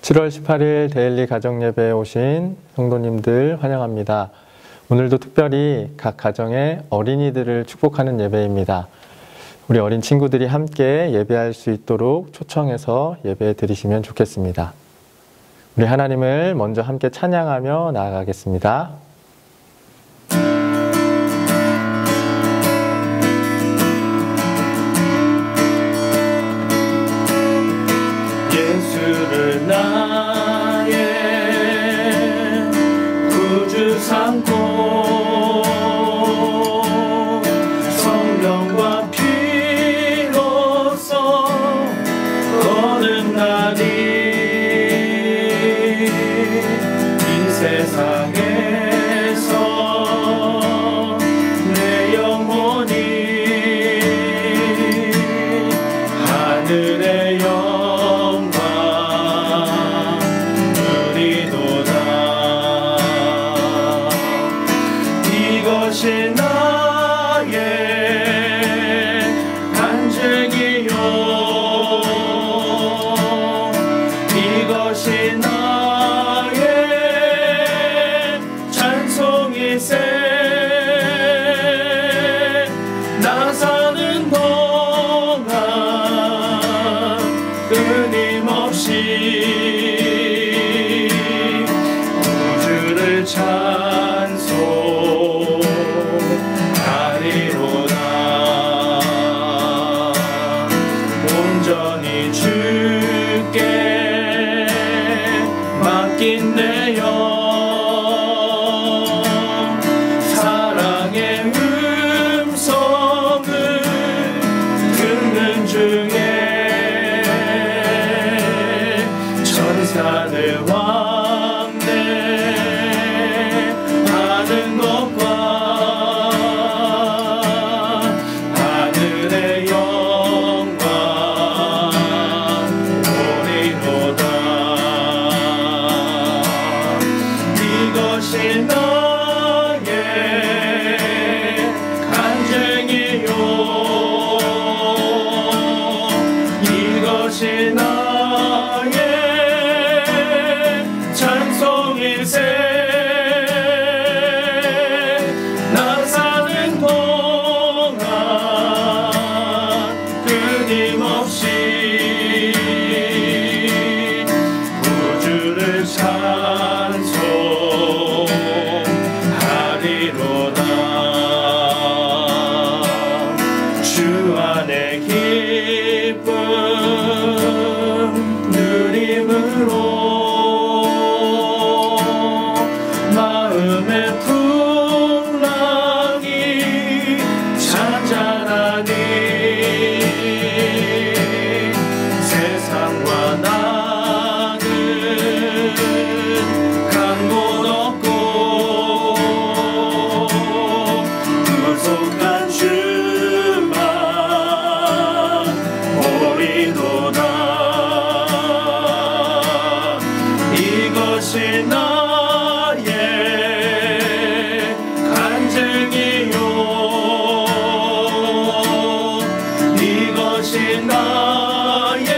7월 18일 데일리 가정예배에 오신 성도님들 환영합니다. 오늘도 특별히 각 가정의 어린이들을 축복하는 예배입니다. 우리 어린 친구들이 함께 예배할 수 있도록 초청해서 예배 드리시면 좋겠습니다. 우리 하나님을 먼저 함께 찬양하며 나아가겠습니다. 예수를 나의 구주 삼고 성령과 피로써 거듭나니 이 세상에서 내 영혼이 하늘의 이것이 나의 간증이요 이것이 나의 찬송이세 나 사는 동안 끊임없이 구주를 온전히 주께 맡긴 내 영 사랑의 음성을 듣는 중에 천사들 왕래하는 것과 하늘의 이것이 나의 간증이요 이것이 나의 찬송일세 나 사는 동안 끊임없이 구주를 주 안에 기쁨 누림으로 마음의 풍랑이 잔잔하니 세상과 나는 간 곳 없고 구속한 주만 보리도다 이것이 나의 간증이요 이것이 나의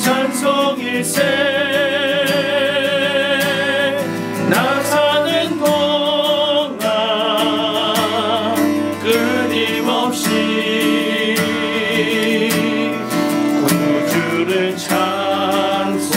찬송일세 나 사는 동안 끊임없이 구주를 찬송하리로다.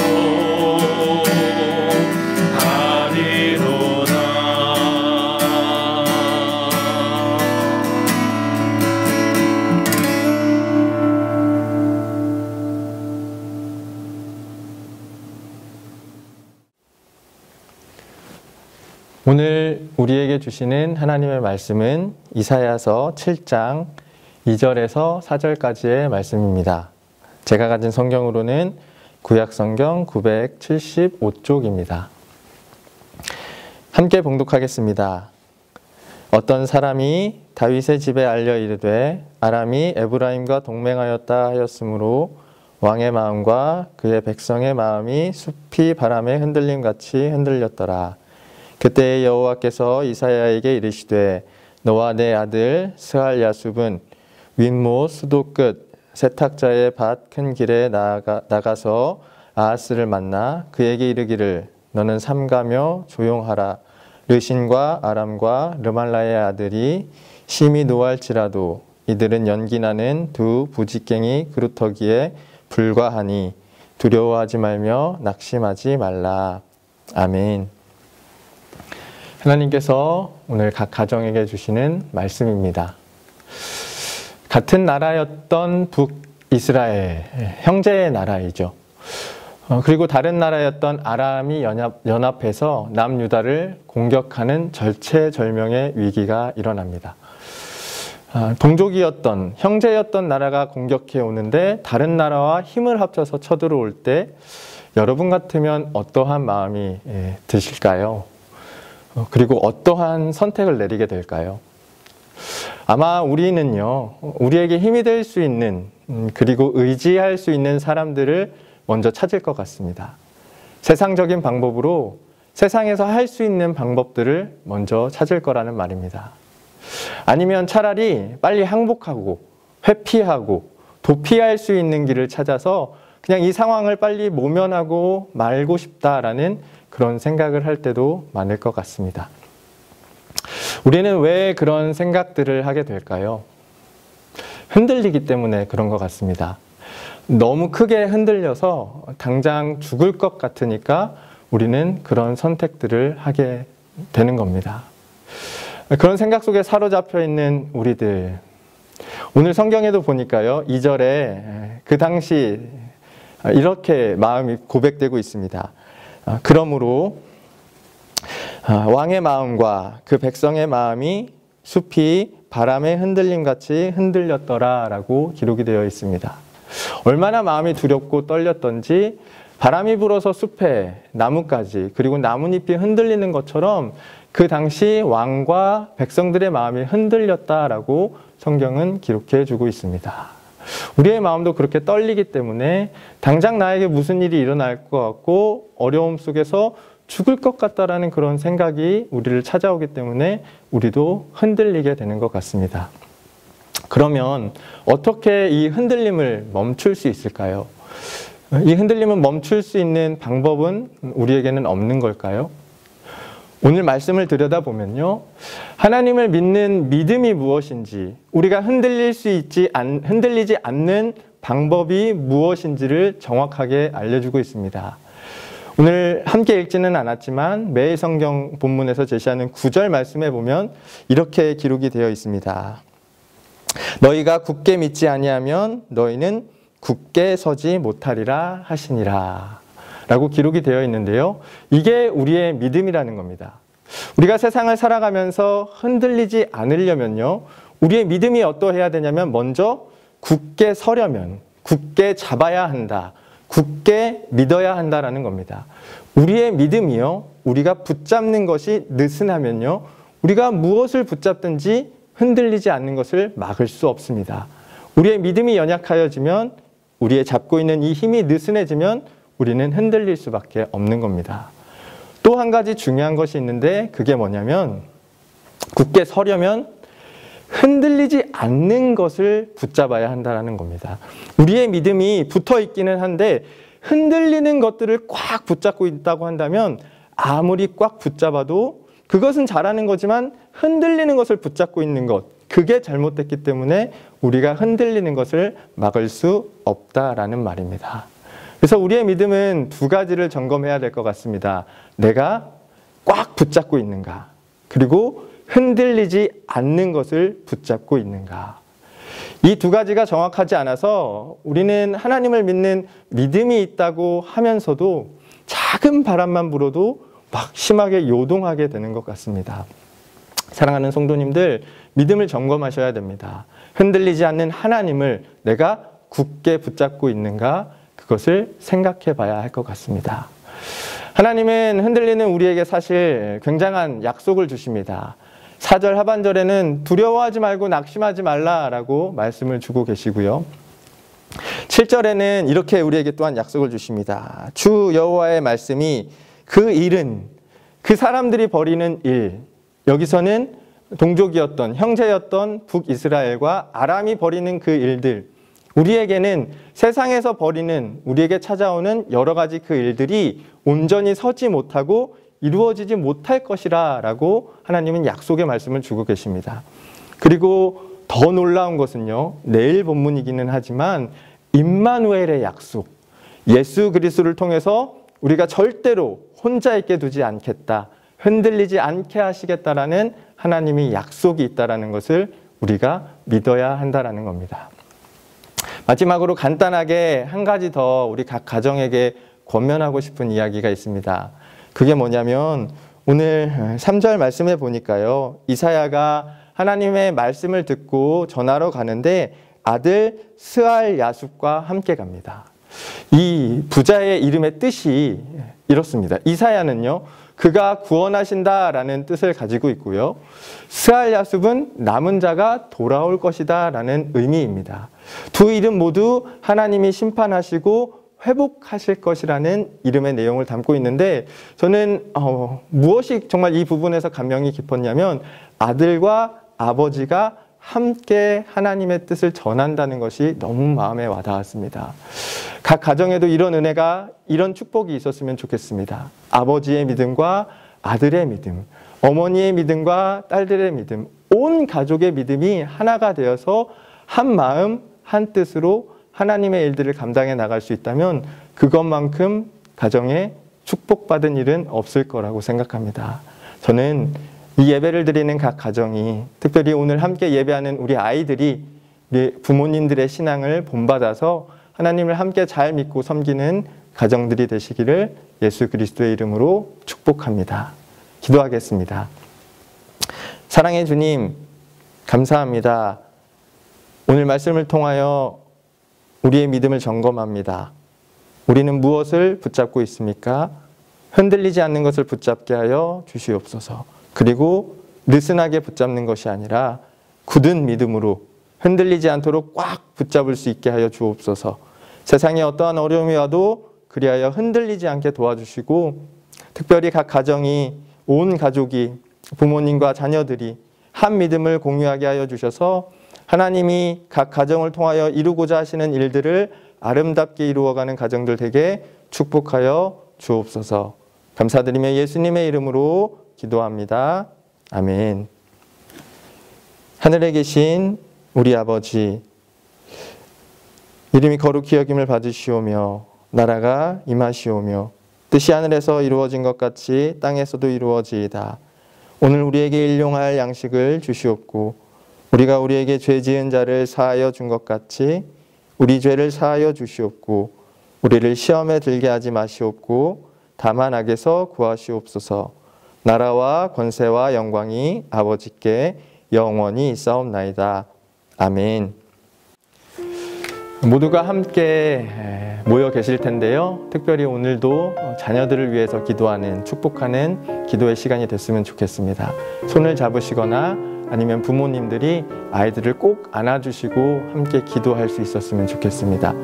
오늘 우리에게 주시는 하나님의 말씀은 이사야서 7장 2절에서 4절까지의 말씀입니다. 제가 가진 성경으로는 구약성경 975쪽입니다. 함께 봉독하겠습니다. 어떤 사람이 다윗의 집에 알려 이르되 아람이 에브라임과 동맹하였다 하였으므로 왕의 마음과 그의 백성의 마음이 숲이 바람에 흔들림같이 흔들렸더라. 그때 여호와께서 이사야에게 이르시되 너와 내 아들 스알야숲은 윗모 수도 끝 세탁자의 밭 큰 길에 나가서 아하스를 만나 그에게 이르기를 너는 삼가며 조용하라. 르신과 아람과 르말라의 아들이 심히 노할지라도 이들은 연기나는 두 부직갱이 그루터기에 불과하니 두려워하지 말며 낙심하지 말라. 아멘. 하나님께서 오늘 각 가정에게 주시는 말씀입니다. 같은 나라였던 북이스라엘, 형제의 나라이죠. 그리고 다른 나라였던 아람이 연합해서 남유다를 공격하는 절체절명의 위기가 일어납니다. 동족이었던, 형제였던 나라가 공격해 오는데 다른 나라와 힘을 합쳐서 쳐들어올 때 여러분 같으면 어떠한 마음이 드실까요? 그리고 어떠한 선택을 내리게 될까요? 아마 우리는요, 우리에게 힘이 될 수 있는, 그리고 의지할 수 있는 사람들을 먼저 찾을 것 같습니다. 세상적인 방법으로 세상에서 할 수 있는 방법들을 먼저 찾을 거라는 말입니다. 아니면 차라리 빨리 항복하고 회피하고 도피할 수 있는 길을 찾아서 그냥 이 상황을 빨리 모면하고 말고 싶다라는 그런 생각을 할 때도 많을 것 같습니다. 우리는 왜 그런 생각들을 하게 될까요? 흔들리기 때문에 그런 것 같습니다. 너무 크게 흔들려서 당장 죽을 것 같으니까 우리는 그런 선택들을 하게 되는 겁니다. 그런 생각 속에 사로잡혀 있는 우리들, 오늘 성경에도 보니까요, 2절에 그 당시 이렇게 마음이 고백되고 있습니다. 그러므로 왕의 마음과 그 백성의 마음이 숲이 바람의 흔들림같이 흔들렸더라 라고 기록이 되어 있습니다. 얼마나 마음이 두렵고 떨렸던지 바람이 불어서 숲에 나뭇가지 그리고 나뭇잎이 흔들리는 것처럼 그 당시 왕과 백성들의 마음이 흔들렸다라고 성경은 기록해 주고 있습니다. 우리의 마음도 그렇게 떨리기 때문에 당장 나에게 무슨 일이 일어날 것 같고 어려움 속에서 죽을 것 같다라는 그런 생각이 우리를 찾아오기 때문에 우리도 흔들리게 되는 것 같습니다. 그러면 어떻게 이 흔들림을 멈출 수 있을까요? 이 흔들림을 멈출 수 있는 방법은 우리에게는 없는 걸까요? 오늘 말씀을 들여다보면요, 하나님을 믿는 믿음이 무엇인지, 우리가 흔들리지 않는 방법이 무엇인지를 정확하게 알려주고 있습니다. 오늘 함께 읽지는 않았지만 매일 성경 본문에서 제시하는 9절 말씀에 보면 이렇게 기록이 되어 있습니다. 너희가 굳게 믿지 아니하면 너희는 굳게 서지 못하리라 하시니라 라고 기록이 되어 있는데요, 이게 우리의 믿음이라는 겁니다. 우리가 세상을 살아가면서 흔들리지 않으려면요, 우리의 믿음이 어떠해야 되냐면 먼저 굳게 서려면 굳게 잡아야 한다, 굳게 믿어야 한다라는 겁니다. 우리의 믿음이요, 우리가 붙잡는 것이 느슨하면요, 우리가 무엇을 붙잡든지 흔들리지 않는 것을 막을 수 없습니다. 우리의 믿음이 연약하여지면, 우리의 잡고 있는 이 힘이 느슨해지면 우리는 흔들릴 수밖에 없는 겁니다. 또 한 가지 중요한 것이 있는데 그게 뭐냐면, 굳게 서려면 흔들리지 않는 것을 붙잡아야 한다는 겁니다. 우리의 믿음이 붙어 있기는 한데 흔들리는 것들을 꽉 붙잡고 있다고 한다면 아무리 꽉 붙잡아도 그것은 잘하는 거지만 흔들리는 것을 붙잡고 있는 것, 그게 잘못됐기 때문에 우리가 흔들리는 것을 막을 수 없다라는 말입니다. 그래서 우리의 믿음은 두 가지를 점검해야 될 것 같습니다. 내가 꽉 붙잡고 있는가, 그리고 흔들리지 않는 것을 붙잡고 있는가. 이 두 가지가 정확하지 않아서 우리는 하나님을 믿는 믿음이 있다고 하면서도 작은 바람만 불어도 막 심하게 요동하게 되는 것 같습니다. 사랑하는 성도님들, 믿음을 점검하셔야 됩니다. 흔들리지 않는 하나님을 내가 굳게 붙잡고 있는가, 그것을 생각해 봐야 할 것 같습니다. 하나님은 흔들리는 우리에게 사실 굉장한 약속을 주십니다. 4절 하반절에는 두려워하지 말고 낙심하지 말라라고 말씀을 주고 계시고요. 7절에는 이렇게 우리에게 또한 약속을 주십니다. 주 여호와의 말씀이 그 일은, 그 사람들이 벌이는 일, 여기서는 동족이었던, 형제였던 북이스라엘과 아람이 벌이는 그 일들, 우리에게는 세상에서 벌이는, 우리에게 찾아오는 여러 가지 그 일들이 온전히 서지 못하고 이루어지지 못할 것이라 라고 하나님은 약속의 말씀을 주고 계십니다. 그리고 더 놀라운 것은요, 내일 본문이기는 하지만 임마누엘의 약속, 예수 그리스도를 통해서 우리가 절대로 혼자 있게 두지 않겠다, 흔들리지 않게 하시겠다라는 하나님의 약속이 있다라는 것을 우리가 믿어야 한다라는 겁니다. 마지막으로 간단하게 한 가지 더 우리 각 가정에게 권면하고 싶은 이야기가 있습니다. 그게 뭐냐면 오늘 3절 말씀에 보니까요, 이사야가 하나님의 말씀을 듣고 전하러 가는데 아들 스알 야숲과 함께 갑니다. 이 부자의 이름의 뜻이 이렇습니다. 이사야는요, 그가 구원하신다라는 뜻을 가지고 있고요, 스알 야숲은 남은 자가 돌아올 것이다 라는 의미입니다. 두 이름 모두 하나님이 심판하시고 회복하실 것이라는 이름의 내용을 담고 있는데, 저는 무엇이 정말 이 부분에서 감명이 깊었냐면 아들과 아버지가 함께 하나님의 뜻을 전한다는 것이 너무 마음에 와닿았습니다. 각 가정에도 이런 은혜가, 이런 축복이 있었으면 좋겠습니다. 아버지의 믿음과 아들의 믿음, 어머니의 믿음과 딸들의 믿음, 온 가족의 믿음이 하나가 되어서 한 마음 한 뜻으로 하나님의 일들을 감당해 나갈 수 있다면 그것만큼 가정에 축복받은 일은 없을 거라고 생각합니다. 저는 이 예배를 드리는 각 가정이, 특별히 오늘 함께 예배하는 우리 아이들이 우리 부모님들의 신앙을 본받아서 하나님을 함께 잘 믿고 섬기는 가정들이 되시기를 예수 그리스도의 이름으로 축복합니다. 기도하겠습니다. 사랑의 주님, 감사합니다. 오늘 말씀을 통하여 우리의 믿음을 점검합니다. 우리는 무엇을 붙잡고 있습니까? 흔들리지 않는 것을 붙잡게 하여 주시옵소서. 그리고 느슨하게 붙잡는 것이 아니라 굳은 믿음으로 흔들리지 않도록 꽉 붙잡을 수 있게 하여 주옵소서. 세상에 어떠한 어려움이 와도 그리하여 흔들리지 않게 도와주시고, 특별히 각 가정이, 온 가족이, 부모님과 자녀들이 한 믿음을 공유하게 하여 주셔서 하나님이 각 가정을 통하여 이루고자 하시는 일들을 아름답게 이루어가는 가정들 되게 축복하여 주옵소서. 감사드리며 예수님의 이름으로 기도합니다. 아멘. 하늘에 계신 우리 아버지, 이름이 거룩히 여김을 받으시오며 나라가 임하시오며 뜻이 하늘에서 이루어진 것 같이 땅에서도 이루어지이다. 오늘 우리에게 일용할 양식을 주시옵고 우리가 우리에게 죄 지은 자를 사하여 준 것 같이 우리 죄를 사하여 주시옵고 우리를 시험에 들게 하지 마시옵고 다만 악에서 구하시옵소서. 나라와 권세와 영광이 아버지께 영원히 있사옵나이다. 아멘. 모두가 함께 모여 계실 텐데요. 특별히 오늘도 자녀들을 위해서 기도하는, 축복하는 기도의 시간이 됐으면 좋겠습니다. 손을 잡으시거나 아니면 부모님들이 아이들을 꼭 안아주시고 함께 기도할 수 있었으면 좋겠습니다.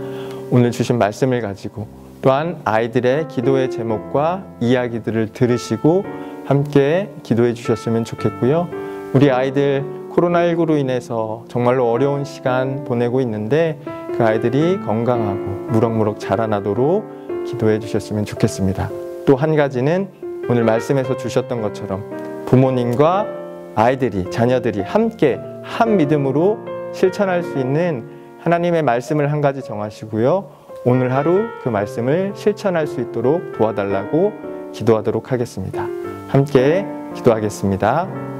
오늘 주신 말씀을 가지고 또한 아이들의 기도의 제목과 이야기들을 들으시고 함께 기도해 주셨으면 좋겠고요. 우리 아이들 코로나19로 인해서 정말로 어려운 시간 보내고 있는데 그 아이들이 건강하고 무럭무럭 자라나도록 기도해 주셨으면 좋겠습니다. 또 한 가지는 오늘 말씀에서 주셨던 것처럼 부모님과 아이들이, 자녀들이 함께 한 믿음으로 실천할 수 있는 하나님의 말씀을 한 가지 정하시고요. 오늘 하루 그 말씀을 실천할 수 있도록 도와달라고 기도하도록 하겠습니다. 함께 기도하겠습니다.